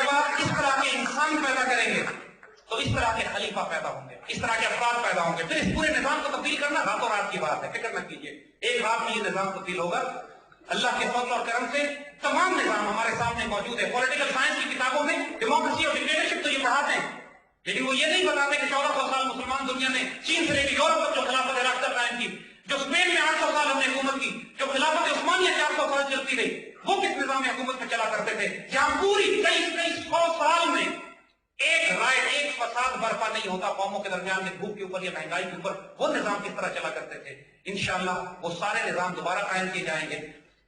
جب آپ اس طرح کے انسان پیدا کریں گے تو اس طرح کے خلیفہ پیدا ہوں گے، اس طرح کے افراد پیدا ہوں گے، پھر اس پورے نظام کو تبدیل کرنا راتوں رات کی بات ہے، فکر نہ کیجیے، ایک رات میں یہ نظام تبدیل ہوگا اللہ کے فضل اور کرم سے۔ تمام نظام ہمارے سامنے موجود ہے، پولیٹیکل سائنس کی کتابوں میں ڈیموکریسی اور ڈکٹیٹرشپ تو یہ پڑھاتے ہیں، لیکن وہ یہ نہیں بتاتے کہ 1400 سال مسلمان دنیا نے چین سے لے کے یورپ تک جو خلافت راکدہ قائم کی، جو اسپین میں 800 سال ہم نے حکومت کی، جو خلافت عثمانیہ 400 سال چلتی رہی، وہ کس نظام حکومت میں چلا کرتے تھے جہاں پوری کئی 100 سال میں ایک رائے ایک فساد برپا نہیں ہوتا قوموں کے درمیان میں بھوک کے اوپر یا مہنگائی کے اوپر، وہ نظام کس طرح چلا کرتے تھے۔ انشاءاللہ وہ سارے نظام دوبارہ قائم کیے جائیں گے،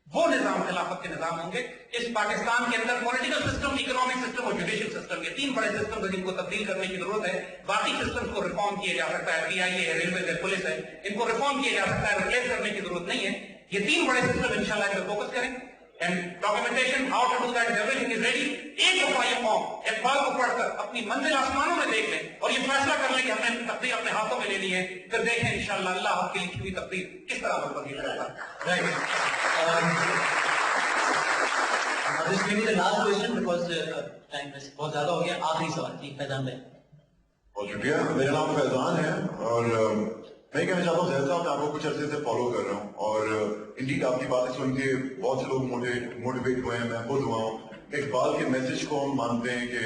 وہ نظام خلافت کے نظام ہوں گے۔ اس پاکستان کے اندر پولیٹیکل سسٹم، اکنامک سسٹم اور جوڈیشل سسٹم، یہ 3 بڑے سسٹم ہیں جن کو تبدیل کرنے کی ضرورت ہے۔ باقی سسٹم کو ریفارم کیا جا سکتا ہے، PIA ہے، ریلوے ہے، پولیس ہے، ان کو ریفارم کیا جا سکتا ہے، ریپلیس کرنے کی ضرورت نہیں ہے۔ یہ 3 بڑے سسٹم انشاءاللہ ان پہ فوکس کریں، and documentation how to do that everything is ready. ایک دفعہ یہ قوم اقبال کو پڑھ کر اپنی منزل آسمانوں میں دیکھ لیں اور یہ فیصلہ کر لیں کہ ہم نے تقدیر اپنے ہاتھوں میں لینی ہے، پھر دیکھیں انشاءاللہ اللہ آپ کی لکھی ہوئی تقدیر کس طرح تبدیل کرتا ہے۔ This may be the last question because time is بہت زیادہ ہو گیا۔ آخری سوال جی فیضان بھائی۔ بہت شکریہ، میرا نام فیضان ہے اور میں کہنا چاہتا ہوں زید صاحب میں آپ کو کچھ عرصے سے فالو کر رہا ہوں اور انڈیڈ آپ کی باتیں سن کے بہت سے لوگ موٹیویٹ ہوئے ہیں، میں خود ہوا ہوں۔ اقبال کے میسج کو ہم مانتے ہیں کہ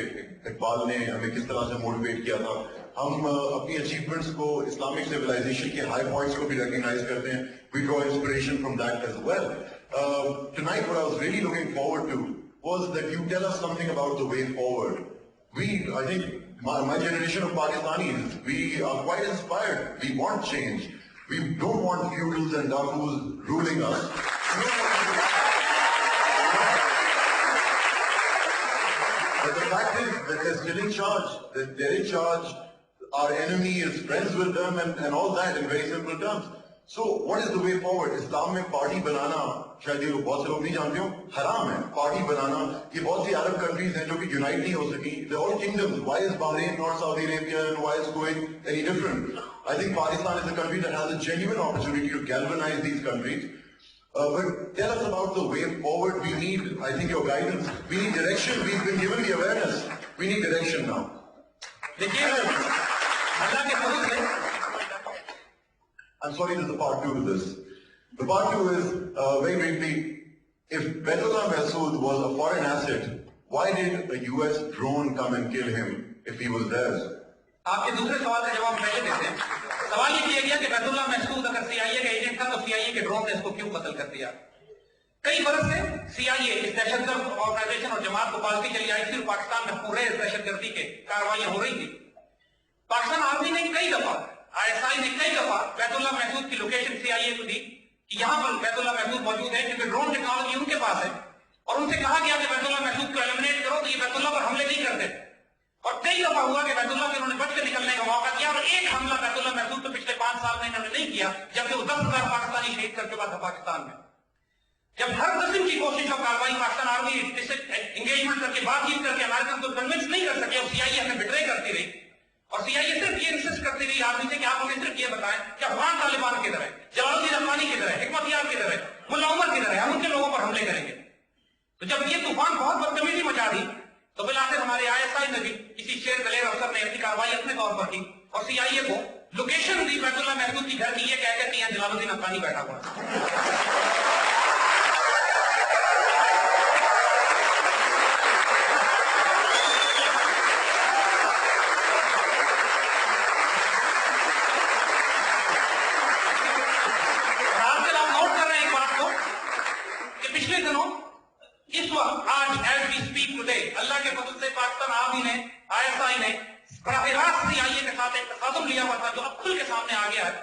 اقبال نے ہمیں کس طرح سے موٹیویٹ کیا تھا، ہم اپنی اچیومنٹس کو، اسلامک سویلائزیشن کے ہائی پوائنٹس کو بھی ریکگنائز کرتے ہیں، we draw inspiration from that as well. Tonight what I was really looking forward to was that you tell us something about the way forward. I think my generation of Pakistanis, we are quite inspired. We want change. We don't want feudals and Dakus ruling us. But the fact is that they're still in charge, that they're in charge, our enemy is friends with them and all that in very simple terms. So what is the way forward? اسلام میں party بنانا، شاید یہ بہت سے لوگ نہیں جانتے ہوں، حرام ہے پارٹی بنانا۔ یہ بہت سی عرب کنٹریز ہیں جو کہ یونائٹ نہیں ہو سکی، they're all kingdoms. Why is Bahrain not Saudi Arabia and why is Kuwait any different? I think Pakistan is a country that has a genuine opportunity to galvanize these countries. But tell us about the way forward. We need, I think, your guidance. We need direction. We've been given the awareness. We need direction now. دیکھیے اللہ کے فضل سے I'm sorry, there's a part 2 to this. The part 2 is, very briefly, if Baitullah Masood was a foreign asset, why did a US drone come and kill him if he was theirs? آپ کے دوسرے سوال کا جواب پہلے دیتے ہیں۔ سوال یہ کیا گیا کہ بیت اللہ محسود اگر CIA کا ایجنٹ تھا تو CIA کے ڈرون نے اس کو کیوں قتل کر دیا؟ کئی برس سے CIA اس دہشت گرد آرگنائزیشن اور جماعت کو پالتی چلی آئی تھی اور پاکستان میں پورے دہشت گردی کے کارروائیاں ہو رہی تھی۔ پاکستان آرمی نے کئی دفعہ، ISI نے کئی دفعہ بیت اللہ محسود کی لوکیشن CIA کو دی کہ یہاں پر بیت اللہ محسود موجود ہے، کیونکہ ڈرون ٹیکنالوجی ان کے پاس ہے، اور ان سے کہا گیا کہ بیت اللہ محسود کو ایلیمنیٹ کرو تو یہ بیت اللہ پر حملے نہیں کرتے، اور کئی دفعہ ہوا کہ بیت اللہ کے انہوں نے بچ کے نکلنے کا موقع دیا، اور ایک حملہ بیت اللہ محسود تو پچھلے 5 سال میں انہوں نے نہیں کیا، جبکہ وہ 10,000 پاکستانی شہید کر چکا تھا پاکستان میں۔ جب ہر قسم کی کوشش اور کارروائی پاکستان آرمی انگیجمنٹ کر کے بات چیت کر کے امریکن کو کنونس نہیں کر سکے اور CIA ہمیں بٹرے کرتی رہی، اور CIA صرف یہ انسسٹ کرتی رہی آرمی سے کہ آپ ہمیں صرف یہ بتائیں کہ افغان طالبان کدھر ہے، جلال الدین افغانی کدھر ہے، حکمت یار کدھر ہے، ملا عمر کدھر ہے، ہم ان کے لوگوں پر حملے کریں گے۔ تو جب یہ طوفان بہت بدتمیزی مچا دی تو بالآخر ہمارے ISI نے بھی کسی شیر دلیر افسر نے اپنی کارروائی اپنے طور پر کی اور CIA کو لوکیشن دی بیت اللہ محسود کی گھر کی، یہ کہہ کے جلال الدین افغانی بیٹھا ہوا۔ پچھلے دنوں اس وقت آج ایز وی اسپیک ٹوڈے اللہ کے فضل سے پاکستان آرمی نے ISI نے براہ راست CIA کے ساتھ ایک تصادم لیا ہوا تھا جو اب کھل کے سامنے آ گیا ہے۔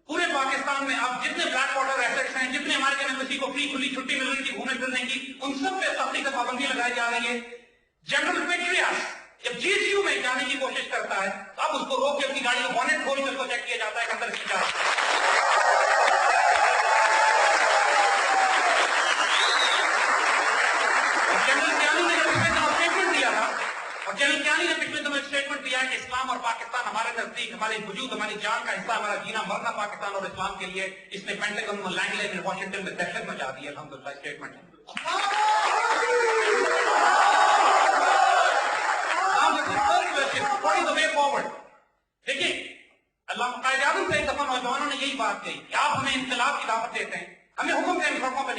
پورے پاکستان میں اب جتنے بلیک واٹر ایسٹس ہیں، جتنے امریکن ایمبیسی کو فری کھلی چھٹی مل رہی تھی گھومنے پھرنے کی، ان سب پہ سختی سے پابندی لگائی جا رہی ہے۔ جنرل پیٹریاس جب GSU میں جانے کی کوشش کرتا ہے تو اب اس کو روک کے اپنی گاڑی کو بونٹ کھول کے اس کو چیک کیا جاتا ہے کہ اندر کیا جنرل کیانی نے پچھلے دنوں اسٹیٹمنٹ دیا ہے کہ اسلام اور پاکستان ہمارے نزدیک، ہماری وجود، ہماری جان کا حصہ، ہمارا جینا مرنا پاکستان اور اسلام کے لیے۔ اس نے پینٹاگن میں لینگلینڈ میں واشنگٹن میں دہشت مچا دی ہے، الحمدللہ اسٹیٹمنٹ۔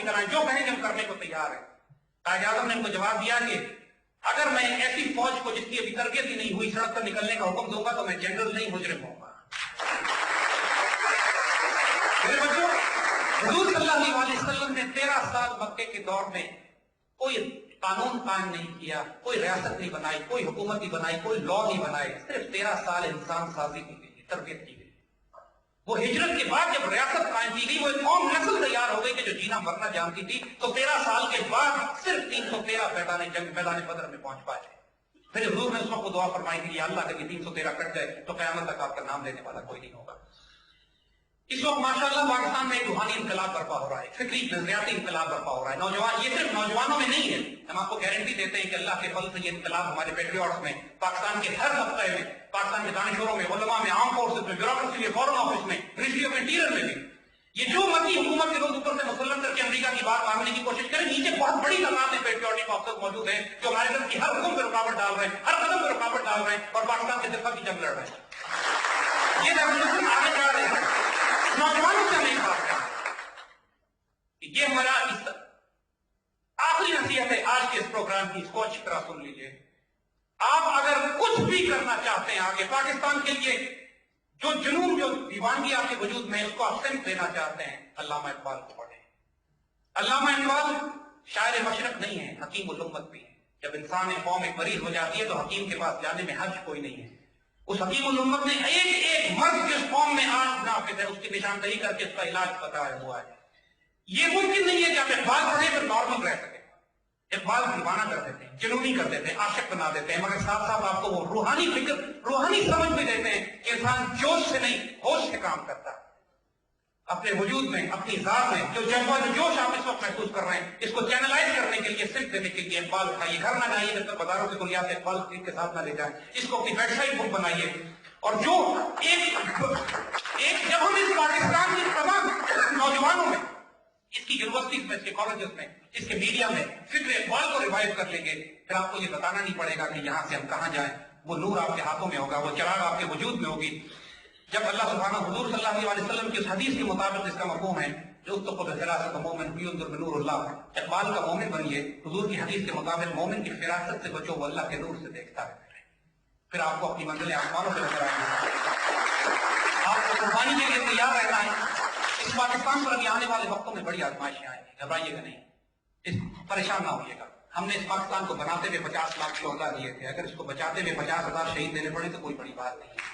کرائیں, جو کہیں ہم کرنے کو تیار ہیں. قائد اعظم نے ان کو جواب دیا کہ اگر میں ایسی فوج کو جس کی ابھی تربیت ہی نہیں ہوئی سڑک پر نکلنے کا حکم دوں گا تو میں جنرل نہیں مجرم ہوں گا. میرے بچوں, حضور صلی اللہ علیہ وسلم نے 13 سال مکے کے دور میں کوئی قانون قائم نہیں کیا, کوئی ریاست نہیں بنائی, کوئی حکومت نہیں بنائی, کوئی لا نہیں بنائے, صرف 13 سال انسان سازی کی گئی, تربیت کی گئی. وہ ہجرت کے بعد جب ریاست قائم کی گئی, وہ ایک قوم نسل تیار ہو گئی کہ جو جینا مرنا جانتی تھی, تو 13 سال کے بعد صرف 313 میدان بدر میں پہنچ پائے. پھر حضور نے اس وقت دعا فرمائی تھی, اللہ اگر یہ 313 کٹ جائے تو قیامت تک آپ کا نام لینے والا کوئی نہیں ہوگا. اس وقت ماشاءاللہ پاکستان میں ایک روحانی انقلاب برپا ہو رہا ہے, فکری نظریاتی انقلاب برپا ہو رہا ہے. نوجوان, یہ صرف نوجوانوں میں نہیں ہے, ہم آپ کو گارنٹی دیتے ہیں کہ اللہ کے فضل سے یہ انقلاب ہمارے پیٹریوٹس میں, پاکستان کے ہر طبقے میں, پاکستان کے دانشوروں میں, علماء میں, آرم فورسز میں, بیوروکریسی میں, فورن آفس میں, منسٹری آف انٹیریئر میں بھی. یہ جو مرضی حکومت کے لوگ اوپر سے مسلم کر کے امریکہ کی بات ماننے کی کوشش کریں, نیچے بہت بڑی تعداد میں پیٹریوٹک آفیسر موجود ہیں جو ہمارے ملک کی ہر حکم پہ رکاوٹ ڈال رہے ہیں, ہر قدم پہ رکاوٹ ڈال رہے ہیں اور پاکستان کے دفاع کی جنگ لڑ رہے ہیں. یہ ریولیوشن آگے جا رہے ہیں, نوجوانوں سے نہیں بات کریں. یہ ہمارا آخری نصیحت ہے آج کے اس پروگرام کی, اس کو اچھی طرح سن لیجیے. آپ اگر کچھ بھی کرنا چاہتے ہیں آگے پاکستان کے لیے, جو جنون, جو دیوانگی آپ کے وجود میں, اس کو آپ سمت دینا چاہتے ہیں, علامہ اقبال کو پڑھیں. علامہ اقبال شاعر مشرق نہیں ہے, حکیم الامت بھی ہے. جب انسان قوم ایک مریض ہو جاتی ہے تو حکیم کے پاس جانے میں حرج کوئی نہیں ہے. اس حکیم الامت نے ایک ایک مرض جس قوم میں آج نافذ ہے اس کی نشاندہی کر کے اس کا علاج بتایا ہوا ہے. یہ ممکن نہیں ہے کہ آپ اقبال پڑھیں پھر نارمل رہ سکیں. اقبال دیوانہ کر دیتے ہیں, جنونی کر دیتے ہیں, عاشق بنا دیتے ہیں, مگر ساتھ ساتھ آپ کو وہ روحانی فکر, روحانی سمجھ بھی دیتے ہیں کہ انسان جوش سے نہیں ہوش سے کام کرتا ہے. اپنے وجود میں, اپنی ذات میں جو جذبہ, جو جوش آپ اس وقت محسوس کر رہے ہیں, اس کو چینلائز کرنے کے لیے, صرف دینے کے لیے اقبال اٹھائیے. گھر نہ جائیے جب تک بازاروں سے کلیات اقبال کے ساتھ نہ لے جائیں. اس کو اپنی ویب سائٹ بک بنائیے. اور جو ایک جب ہم اس پاکستان کے تمام نوجوانوں میں, اس کی یونیورسٹیز میں, اس کے کالجز میں, اس کے میڈیا میں فکر اقبال کو ریوائو کر لیں گے, پھر آپ کو یہ بتانا نہیں پڑے گا کہ یہاں سے ہم کہاں جائیں. وہ نور آپ کے ہاتھوں میں ہوگا, وہ چراغ آپ کے وجود میں ہوگی. جب اللہ سبحانہ, حضور صلی اللہ علیہ وسلم کی اس حدیث کے مطابق اس کا مفہوم ہے, جو فراست مومن ینظر بنور اللہ, اقبال کا مومن بنیے. حضور کی حدیث کے مطابق مومن کی فراست سے بچو, وہ اللہ کے نور سے دیکھتا ہے. پھر آپ کو اپنی منزلیں آسمانوں سے نظر آئیں گی. آپ کو قربانی کے لیے تیار رہنا ہے. اس پاکستان پر ابھی آنے والے وقتوں میں بڑی آزمائشیں آئیں گی, گھبرائیے گا نہیں, پریشان نہ ہوئیے گا. ہم نے اس پاکستان کو بناتے ہوئے 50 لاکھ شہداء دیے تھے, اگر اس کو بچاتے ہوئے 50,000 شہید دینے پڑے تو کوئی بڑی بات نہیں.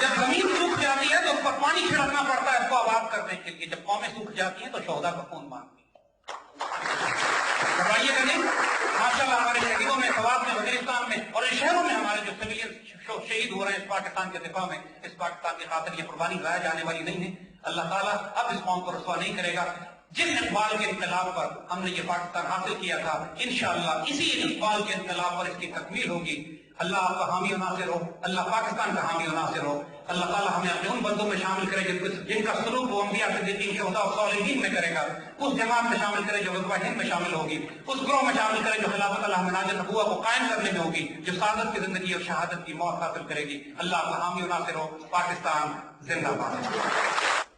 جب زمین سوکھ جاتی ہے تو اس پر پانی چھڑکنا پڑتا ہے اس کو آباد کرنے کے لیے. جب قومیں سوکھ جاتی ہیں تو شہداء کا خون مانگتی ہیں. گھبرائیے گا نہیں. ماشاءاللہ ہمارے شہیدوں میں, سوات میں, وزیرستان میں اور ان شہروں میں ہمارے جو سویلین شہید ہو رہے ہیں اس پاکستان کے دفاع میں, اس پاکستان کی خاطر یہ قربانی ضائع جانے والی نہیں ہے. اللہ تعالیٰ اب اس قوم کو رسوا نہیں کرے گا. جس اقبال کے انقلاب پر ہم نے یہ پاکستان حاصل کیا تھا, انشاءاللہ اسی اقبال کے انقلاب پر اس کی تکمیل ہوگی. اللہ آپ کا حامی و ناصر ہو, اللہ پاکستان کا حامی و ناصر ہو. اللہ تعالیٰ ہمیں اپنے ان بندوں میں شامل کرے جن کا سلوک وہ انبیاء صدیقین شہداء اور صالحین میں کرے گا. اس جماعت میں شامل کرے جو غزوہ ہند میں شامل ہوگی. اس گروہ میں شامل کرے جو خلافت اللہ مناج النبوہ کو قائم کرنے میں ہوگی, جو سعادت کی زندگی اور شہادت کی موت حاصل کرے گی. اللہ آپ کا حامی و ناصر ہو. پاکستان زندہ باد.